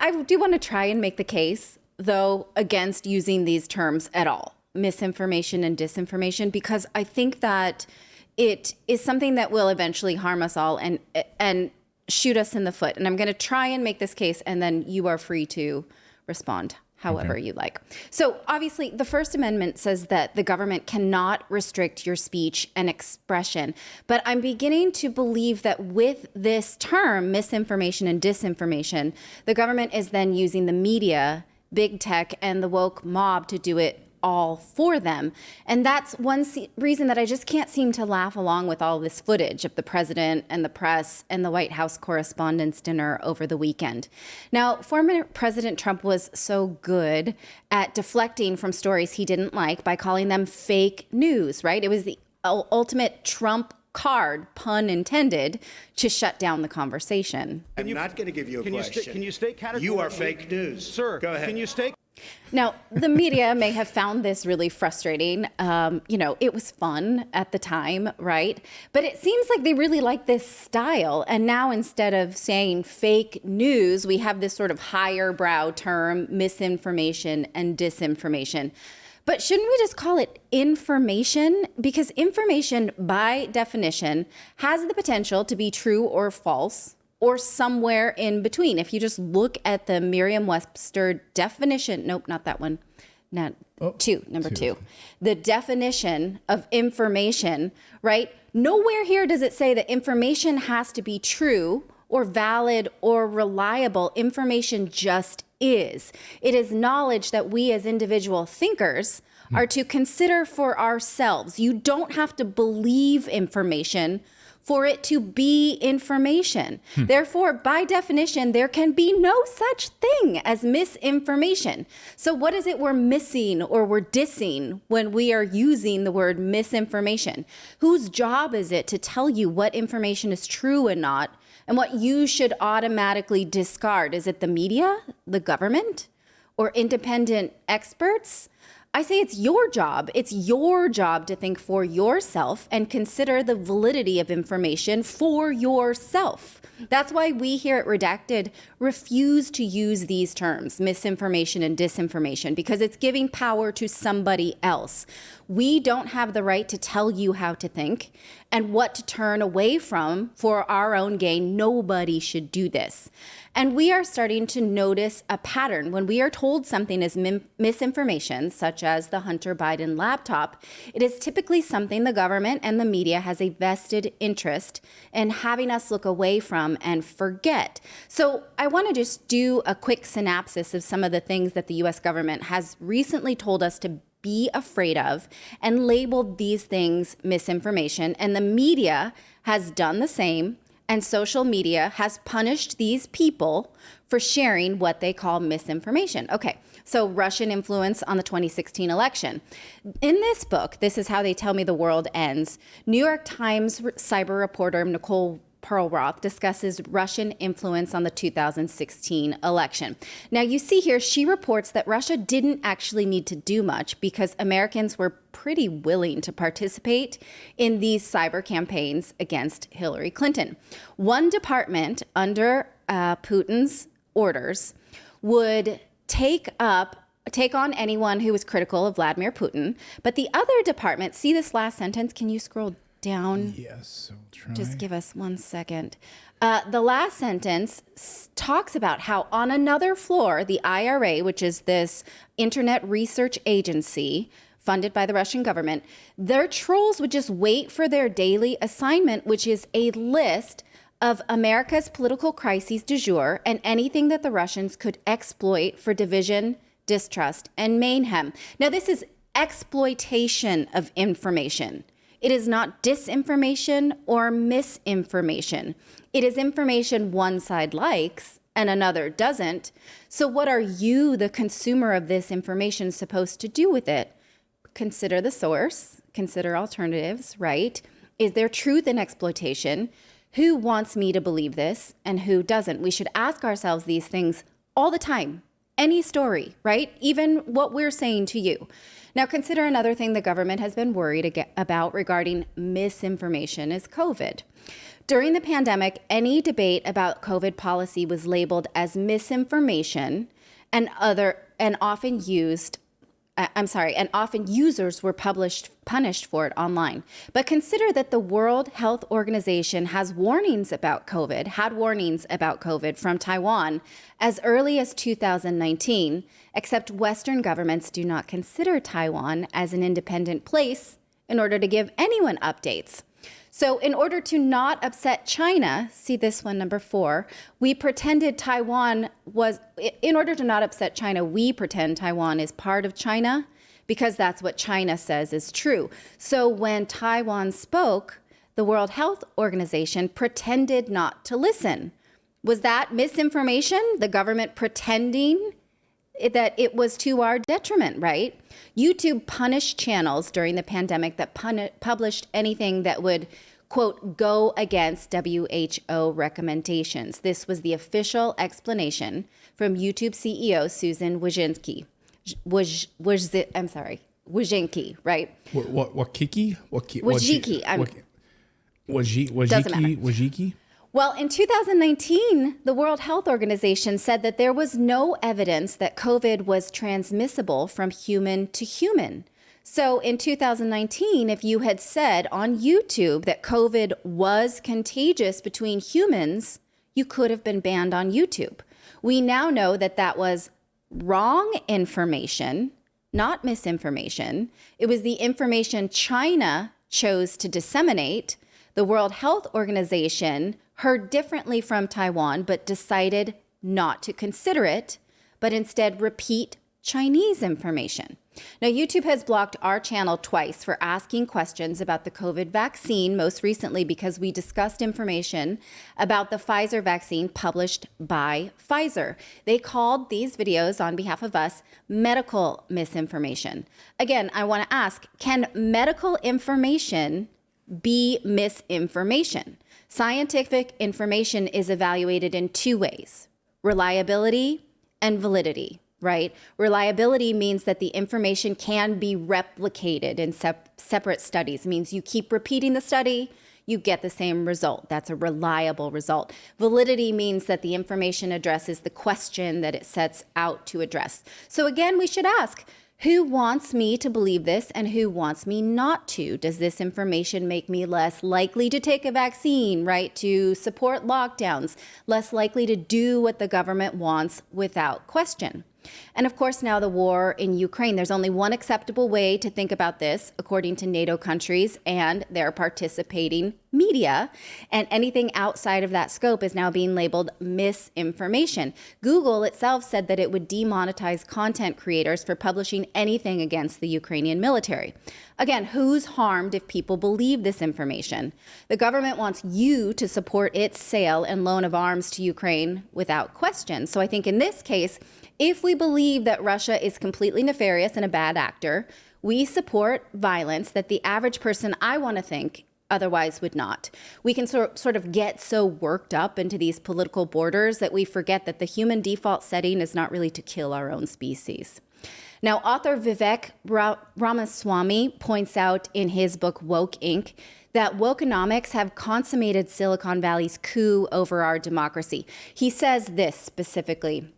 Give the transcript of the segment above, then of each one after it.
I do want to try and make the case, though, against using these terms at all, misinformation and disinformation, because I think that it is something that will eventually harm us all and shoot us in the foot. And I'm going to try and make this case, and then you are free to respond however you like. So obviously, the First Amendment says that the government cannot restrict your speech and expression. But I'm beginning to believe that with this term, misinformation and disinformation, the government is then using the media, big tech, and the woke mob to do it all for them. And that's one reason that I just can't seem to laugh along with all this footage of the president and the press and the White House Correspondents' Dinner over the weekend. Now, former President Trump was so good at deflecting from stories he didn't like by calling them fake news, right? It was the ultimate Trump card, pun intended, to shut down the conversation. I'm not going to give you a question. Can you state categorically? You are fake news. Sir, go ahead. Can you state? Now, the media may have found this really frustrating. It was fun at the time, right? But it seems like they really like this style. And now instead of saying fake news, we have this sort of higher brow term, misinformation and disinformation. But shouldn't we just call it information? Because information, by definition, has the potential to be true or false, or somewhere in between. If you just look at the Merriam-Webster definition, nope, not that one, number two. The definition of information, right? Nowhere here does it say that information has to be true or valid or reliable. Information just is. It is knowledge that we as individual thinkers are to consider for ourselves. You don't have to believe information for it to be information. Therefore, by definition, there can be no such thing as misinformation. So what is it we're missing or we're dissing when we are using the word misinformation? Whose job is it to tell you what information is true and not, and what you should automatically discard? Is it the media, the government, or independent experts? I say it's your job. It's your job to think for yourself and consider the validity of information for yourself. That's why we here at Redacted refuse to use these terms, misinformation and disinformation, because it's giving power to somebody else. We don't have the right to tell you how to think and what to turn away from for our own gain. Nobody should do this. And we are starting to notice a pattern. When we are told something is misinformation, such as the Hunter Biden laptop, it is typically something the government and the media has a vested interest in having us look away from and forget. So I want to just do a quick synopsis of some of the things that the U.S. government has recently told us to be afraid of and labeled these things misinformation. And the media has done the same. And social media has punished these people for sharing what they call misinformation. Okay, so Russian influence on the 2016 election. In this book, This Is How They Tell Me the World Ends, New York Times cyber reporter Nicole Perlroth discusses Russian influence on the 2016 election. Now, you see here, she reports that Russia didn't actually need to do much because Americans were pretty willing to participate in these cyber campaigns against Hillary Clinton. One department under Putin's orders would take on anyone who was critical of Vladimir Putin. But the other department, see this last sentence? Can you scroll down? Yes, I'll try. Just give us 1 second. The last sentence talks about how on another floor, the IRA, which is this internet research agency funded by the Russian government, their trolls would just wait for their daily assignment, which is a list of America's political crises du jour and anything that the Russians could exploit for division, distrust, and mayhem. Now, this is exploitation of information. It is not disinformation or misinformation. It is information one side likes and another doesn't. So what are you, the consumer of this information, supposed to do with it? Consider the source, consider alternatives, right? Is there truth in exploitation? Who wants me to believe this and who doesn't? We should ask ourselves these things all the time. Any story, right? Even what we're saying to you. Now, consider another thing the government has been worried about regarding misinformation is COVID. During the pandemic, any debate about COVID policy was labeled as misinformation and often users were punished for it online. But consider that the World Health Organization had warnings about COVID from Taiwan as early as 2019, except Western governments do not consider Taiwan as an independent place in order to give anyone updates. So in order to not upset China, see this one, number 4, we pretend Taiwan is part of China because that's what China says is true. So when Taiwan spoke, the World Health Organization pretended not to listen. Was that misinformation? The government pretending that it was to our detriment, right? YouTube punished channels during the pandemic that published anything that would, quote, go against WHO recommendations. This was the official explanation from YouTube CEO Susan Wojcicki. Wojcicki, right? Wojcicki? Well, in 2019, the World Health Organization said that there was no evidence that COVID was transmissible from human to human. So in 2019, if you had said on YouTube that COVID was contagious between humans, you could have been banned on YouTube. We now know that that was wrong information, not misinformation. It was the information China chose to disseminate. The World Health Organization heard differently from Taiwan, but decided not to consider it, but instead repeat Chinese information. Now, YouTube has blocked our channel twice for asking questions about the COVID vaccine, most recently because we discussed information about the Pfizer vaccine published by Pfizer. They called these videos on behalf of us medical misinformation. Again, I want to ask, can medical information be misinformation? Scientific information is evaluated in 2 ways: reliability and validity, right? Reliability means that the information can be replicated in separate studies. It means you keep repeating the study, you get the same result. That's a reliable result. Validity means that the information addresses the question that it sets out to address. So again, we should ask, who wants me to believe this and who wants me not to? Does this information make me less likely to take a vaccine, right? To support lockdowns, less likely to do what the government wants without question? And of course, now the war in Ukraine, there's only one acceptable way to think about this, according to NATO countries and their participating media. And anything outside of that scope is now being labeled misinformation. Google itself said that it would demonetize content creators for publishing anything against the Ukrainian military. Again, who's harmed if people believe this information? The government wants you to support its sale and loan of arms to Ukraine without question. So I think in this case, if we believe that Russia is completely nefarious and a bad actor, we support violence that the average person, I want to think, otherwise would not. We can sort of get so worked up into these political borders that we forget that the human default setting is not really to kill our own species. Now, author Vivek Ramaswamy points out in his book, Woke Inc., that wokenomics have consummated Silicon Valley's coup over our democracy. He says this specifically: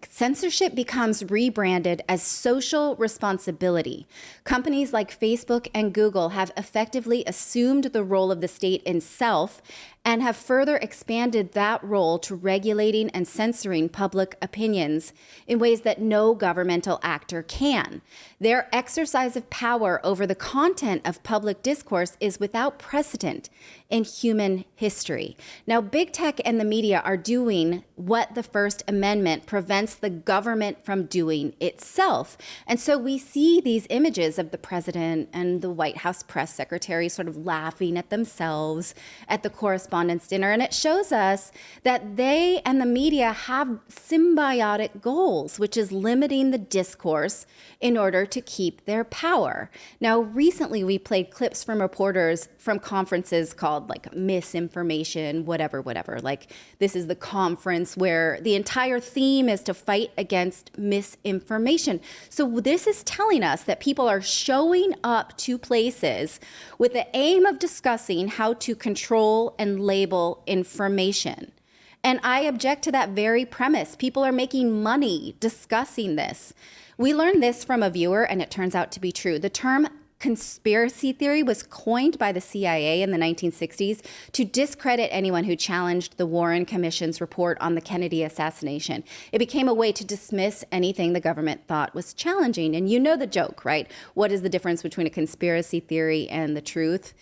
censorship becomes rebranded as social responsibility. Companies like Facebook and Google have effectively assumed the role of the state in self and have further expanded that role to regulating and censoring public opinions in ways that no governmental actor can. Their exercise of power over the content of public discourse is without precedent in human history. Now, big tech and the media are doing what the First Amendment prevents the government from doing itself. And so we see these images of the president and the White House press secretary sort of laughing at themselves at the correspondence dinner. And it shows us that they and the media have symbiotic goals, which is limiting the discourse in order to keep their power. Now, recently we played clips from reporters from conferences called like misinformation, whatever. Like this is the conference where the entire theme is to fight against misinformation. So this is telling us that people are showing up to places with the aim of discussing how to control and label information. And I object to that very premise. People are making money discussing this. We learned this from a viewer, and it turns out to be true. The term conspiracy theory was coined by the CIA in the 1960s to discredit anyone who challenged the Warren Commission's report on the Kennedy assassination. It became a way to dismiss anything the government thought was challenging. And you know the joke, right? What is the difference between a conspiracy theory and the truth?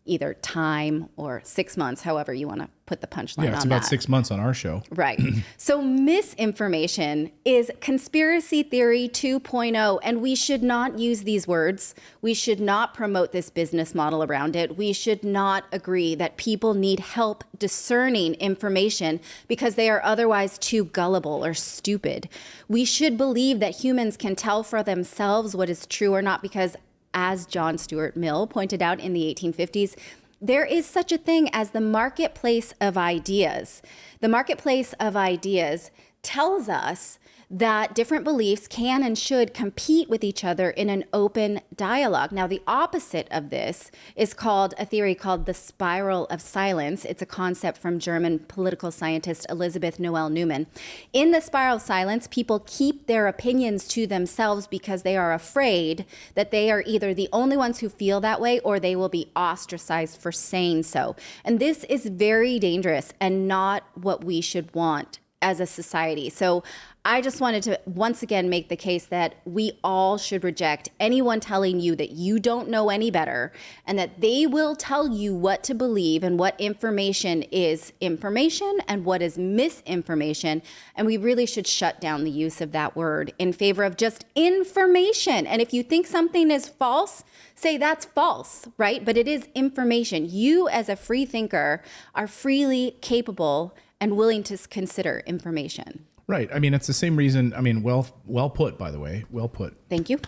Either time or 6 months, however you want to put the punchline on that. Yeah, it's about 6 months on our show. Right. So misinformation is conspiracy theory 2.0, and we should not use these words. We should not promote this business model around it. We should not agree that people need help discerning information because they are otherwise too gullible or stupid. We should believe that humans can tell for themselves what is true or not because, as John Stuart Mill pointed out in the 1850s, there is such a thing as the marketplace of ideas. The marketplace of ideas tells us that different beliefs can and should compete with each other in an open dialogue. Now, the opposite of this is called a theory called the spiral of silence. It's a concept from German political scientist Elizabeth Noel Newman. In the spiral of silence, people keep their opinions to themselves because they are afraid that they are either the only ones who feel that way or they will be ostracized for saying so. And this is very dangerous and not what we should want as a society. So I just wanted to once again make the case that we all should reject anyone telling you that you don't know any better and that they will tell you what to believe and what information is information and what is misinformation. And we really should shut down the use of that word in favor of just information. And if you think something is false, say that's false, right? But it is information. You as a free thinker are freely capable and willing to consider information. Right. I mean, it's the same reason. I mean, well put, by the way. Well put. Thank you.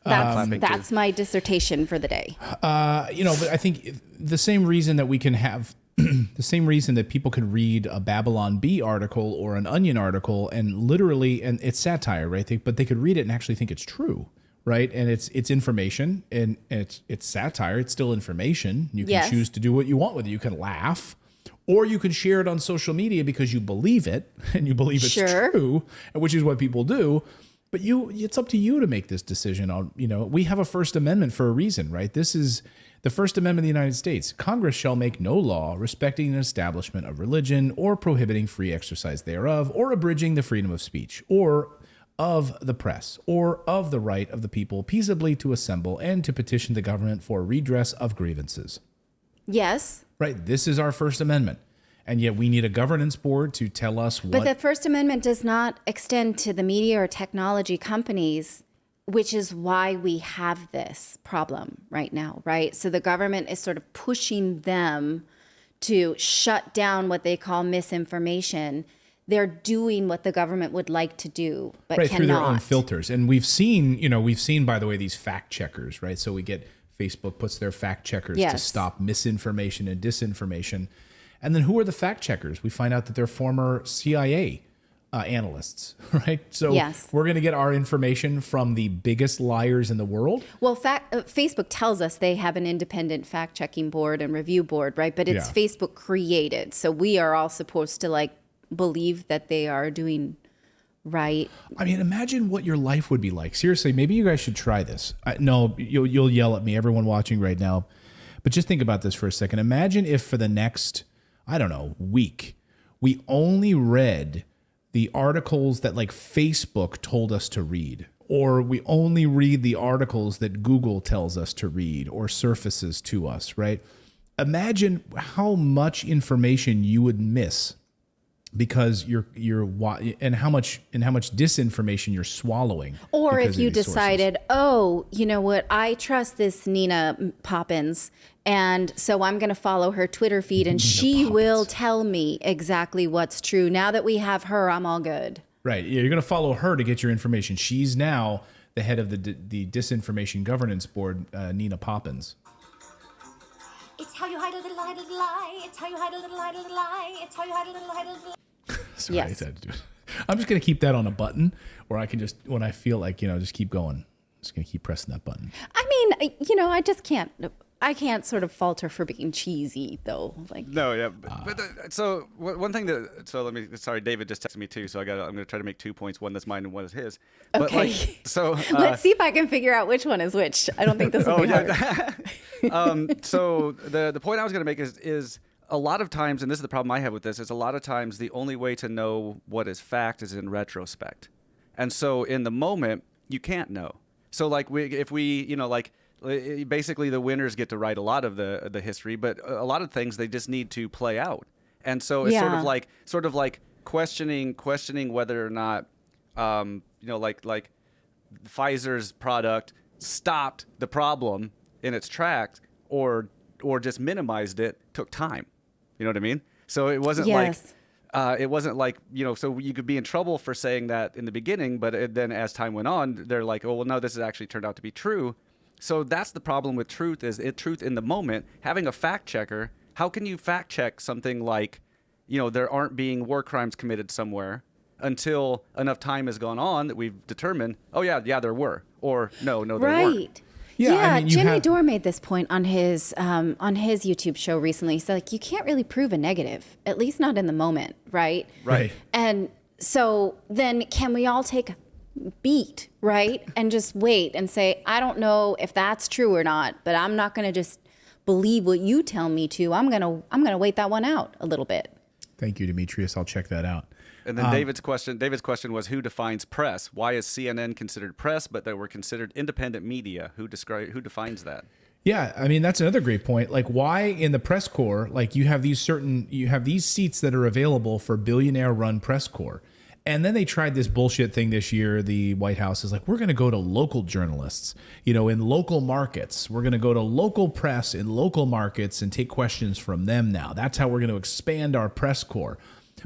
That's my dissertation for the day. But I think the same reason that we can have, the same reason that people could read a Babylon Bee article or an Onion article and literally, and it's satire, right? But they could read it and actually think it's true, right? And it's information and it's satire. It's still information. You can choose to do what you want with it. You can laugh. Or you can share it on social media because you believe it and you believe it's true, which is what people do. But it's up to you to make this decision on, we have a First Amendment for a reason, right? This is the First Amendment of the United States. Congress shall make no law respecting an establishment of religion or prohibiting free exercise thereof or abridging the freedom of speech or of the press or of the right of the people peaceably to assemble and to petition the government for redress of grievances. Yes. Right. This is our First Amendment. And yet we need a governance board to tell us what... But the First Amendment does not extend to the media or technology companies, which is why we have this problem right now, right? So the government is sort of pushing them to shut down what they call misinformation. They're doing what the government would like to do, but right, cannot. Through their own filters. And we've seen, by the way, these fact checkers, right? So we get... Facebook puts their fact checkers to stop misinformation and disinformation. And then who are the fact checkers? We find out that they're former CIA analysts, right? So we're going to get our information from the biggest liars in the world. Well, Facebook tells us they have an independent fact-checking board and review board, right? But it's Facebook created. So we are all supposed to believe that they are doing right. I mean, imagine what your life would be like. Seriously, maybe you guys should try this. No, you'll yell at me, everyone watching right now. But just think about this for a second. Imagine if for the next, week, we only read the articles that Facebook told us to read, or we only read the articles that Google tells us to read or surfaces to us, right? Imagine how much information you would miss because and how much disinformation you're swallowing. Or if you decided, you know what, I trust this Nina Poppins, and so I'm going to follow her Twitter feed, and she will tell me exactly what's true. Now that we have her, I'm all good. Right. You're going to follow her to get your information. She's now the head of the Disinformation Governance Board, Nina Poppins. It's how you hide a little lie. It's how you hide a little lie. It's how you hide a little lie. Sorry, I had to do it. I'm just going to keep that on a button where I can just, when I feel like, just keep going. I'm just going to keep pressing that button. I mean, I just can't I can't sort of falter for being cheesy though. Like No, yeah, so one thing sorry, David just texted me too, so I'm gonna try to make 2 points, one that's mine and one is his. But Okay. like, so let's see if I can figure out which one is which. I don't think this will be hard. So the point I was gonna make is a lot of times, and this is the problem I have with this, is a lot of times the only way to know what is fact is in retrospect, and so in the moment you can't know. So like if we basically the winners get to write a lot of the history, but a lot of things they just need to play out. And so it's sort of like questioning whether or not like Pfizer's product stopped the problem in its tracks or just minimized it, took time. You know what I mean? So it wasn't like so you could be in trouble for saying that in the beginning, but then as time went on, they're like, oh well, no, this has actually turned out to be true. So that's the problem with truth, truth in the moment. Having a fact checker, how can you fact check something like, there aren't being war crimes committed somewhere until enough time has gone on that we've determined, oh yeah, there were, or no, there weren't. Right. Yeah, Yeah, I mean, Jimmy Dore made this point on his YouTube show recently. So like, you can't really prove a negative, at least not in the moment, right? Right. And so then can we all take a beat, right? And just wait and say, I don't know if that's true or not, but I'm not going to just believe what you tell me to. I'm going to wait that one out a little bit. Thank you, Demetrius. I'll check that out. And then David's question was, who defines press? Why is CNN considered press, but they were considered independent media? Who defines that? Yeah, I mean, that's another great point. Like, why in the press corps, like you have these seats that are available for billionaire-run press corps. And then they tried this bullshit thing this year. The White House is like, we're going to go to local journalists, in local markets. We're going to go to local press in local markets and take questions from them now. That's how we're going to expand our press corps.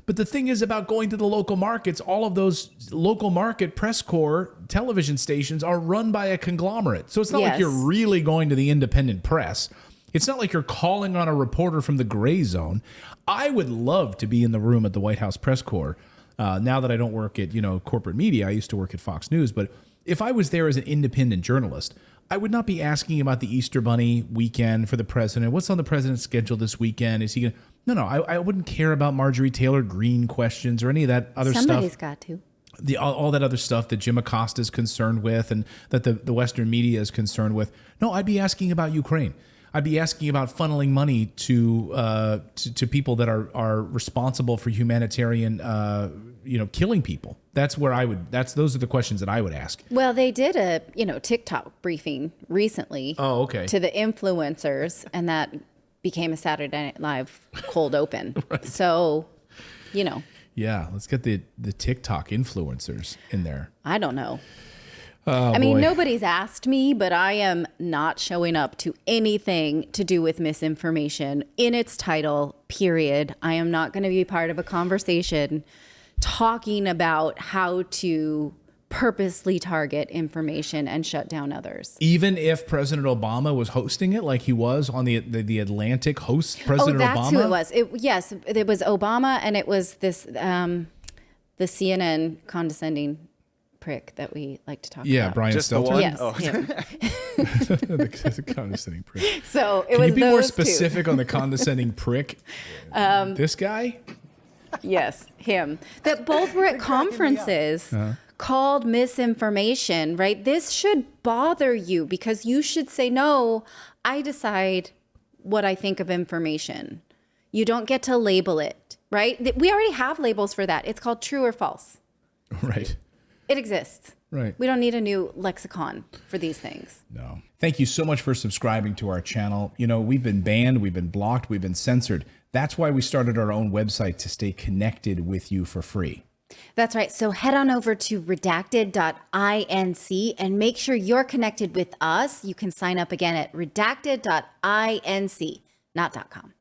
But the thing is about going to the local markets, all of those local market press corps television stations are run by a conglomerate. So it's not like you're really going to the independent press. It's not like you're calling on a reporter from the gray zone. I would love to be in the room at the White House press corps. Now that I don't work at, corporate media, I used to work at Fox News. But if I was there as an independent journalist, I would not be asking about the Easter Bunny weekend for the president. What's on the president's schedule this weekend? Is he going to... No, I wouldn't care about Marjorie Taylor Greene questions or any of that other stuff. Somebody's got to. All that other stuff that Jim Acosta is concerned with and that the Western media is concerned with. No, I'd be asking about Ukraine. I'd be asking about funneling money to people that are responsible for humanitarian, killing people. Those are the questions that I would ask. Well, they did a, TikTok briefing recently. Oh, okay. To the influencers, and that became a Saturday Night Live cold open. Right. So, Yeah, let's get the TikTok influencers in there. I don't know. Oh, I mean, boy. nobody's asked me, but I am not showing up to anything to do with misinformation in its title, period. I am not going to be part of a conversation talking about how to purposely target information and shut down others. Even if President Obama was hosting it, like he was on the Atlantic host President Obama? Oh, that's who it was. Yes, it was Obama, and it was this the CNN condescending prick that we like to talk about. Yeah, Brian Just the Stelter. one? Yes, Oh. him. the condescending prick. So it Can was you be more those two. specific on the condescending prick? This guy? Yes, him. That both were at conferences called misinformation, right? This should bother you because you should say, no, I decide what I think of information. You don't get to label it, right? We already have labels for that. It's called true or false. Right. It exists. Right. We don't need a new lexicon for these things. No. Thank you so much for subscribing to our channel. We've been banned, we've been blocked, we've been censored. That's why we started our own website to stay connected with you for free. That's right. So head on over to redacted.inc and make sure you're connected with us. You can sign up again at redacted.inc, not .com.